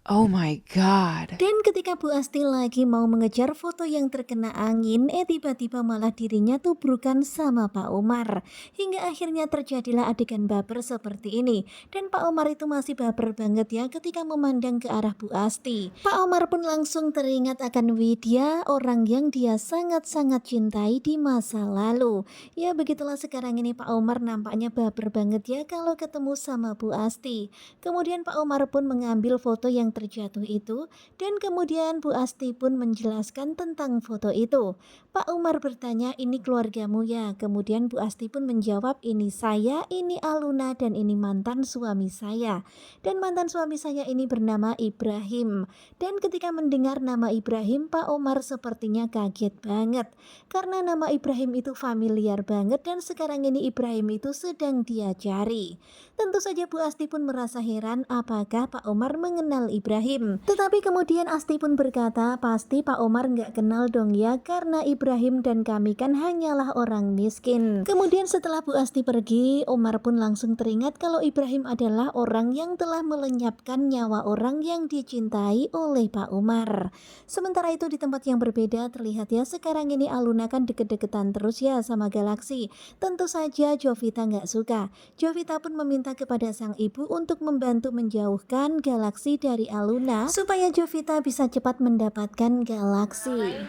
Oh my god. Dan ketika Bu Asti lagi mau mengejar foto yang terkena angin, tiba-tiba malah dirinya tubrukan sama Pak Umar. Hingga akhirnya terjadilah adegan baper seperti ini. Dan Pak Umar itu masih baper banget ya ketika memandang ke arah Bu Asti. Pak Umar pun langsung teringat akan Widya, orang yang dia sangat-sangat cintai di masa lalu. Ya begitulah sekarang ini Pak Umar nampaknya baper banget ya kalau ketemu sama Bu Asti. Kemudian Pak Umar pun mengambil foto yang terjatuh itu dan kemudian Bu Asti pun menjelaskan tentang foto itu. Pak Umar bertanya, "Ini keluargamu ya?" Kemudian Bu Asti pun menjawab, "Ini saya, ini Aluna, dan ini mantan suami saya." Dan mantan suami saya ini bernama Ibrahim. Dan ketika mendengar nama Ibrahim, Pak Umar sepertinya kaget banget. Karena nama Ibrahim itu familiar banget dan sekarang ini Ibrahim itu sedang dia cari. Tentu saja Bu Asti pun merasa heran apakah Pak Umar mengenal Ibrahim. Tetapi kemudian Asti pun berkata, pasti Pak Umar nggak kenal dong ya karena Ibrahim dan kami kan hanyalah orang miskin. Kemudian setelah Bu Asti pergi, Umar pun langsung teringat kalau Ibrahim adalah orang yang telah melenyapkan nyawa orang yang dicintai oleh Pak Umar. Sementara itu di tempat yang berbeda terlihat ya sekarang ini Aluna kan deket-deketan terus ya sama Galaksi. Tentu saja Jovita nggak suka. Jovita pun meminta kepada sang ibu untuk membantu menjauhkan Galaksi dari Aluna supaya Jovita bisa cepat mendapatkan Galaksi.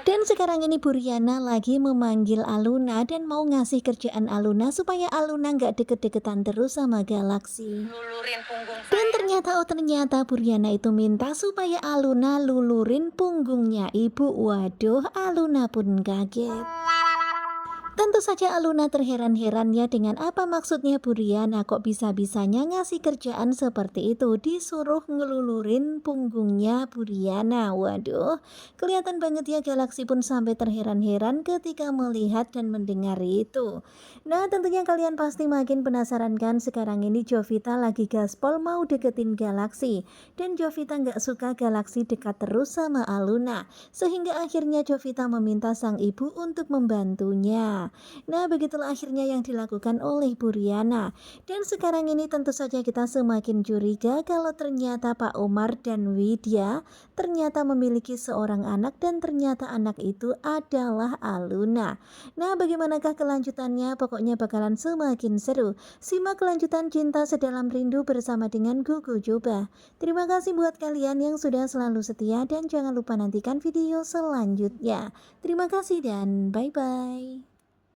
Dan sekarang ini Buriana lagi memanggil Aluna dan mau ngasih kerjaan Aluna supaya Aluna nggak deket-deketan terus sama Galaksi. Lulurin punggung Dan saya. ternyata Buriana itu minta supaya Aluna lulurin punggungnya ibu. Waduh, Aluna pun kaget. Tentu saja Aluna terheran-heran ya dengan apa maksudnya Buriana kok bisa-bisanya ngasih kerjaan seperti itu, disuruh ngelulurin punggungnya Buriana. Waduh, kelihatan banget ya Galaksi pun sampai terheran-heran ketika melihat dan mendengar itu. Nah tentunya kalian pasti makin penasaran kan sekarang ini Jovita lagi gaspol mau deketin Galaksi. Dan Jovita nggak suka Galaksi dekat terus sama Aluna. Sehingga akhirnya Jovita meminta sang ibu untuk membantunya. Nah, begitulah akhirnya yang dilakukan oleh Buriana. Dan sekarang ini tentu saja kita semakin curiga kalau ternyata Pak Umar dan Widya ternyata memiliki seorang anak dan ternyata anak itu adalah Aluna. Nah, bagaimanakah kelanjutannya? Pokoknya bakalan semakin seru. Simak kelanjutan Cinta Sedalam Rindu bersama dengan Gugu Joba. Terima kasih buat kalian yang sudah selalu setia dan jangan lupa nantikan video selanjutnya. Terima kasih dan bye-bye.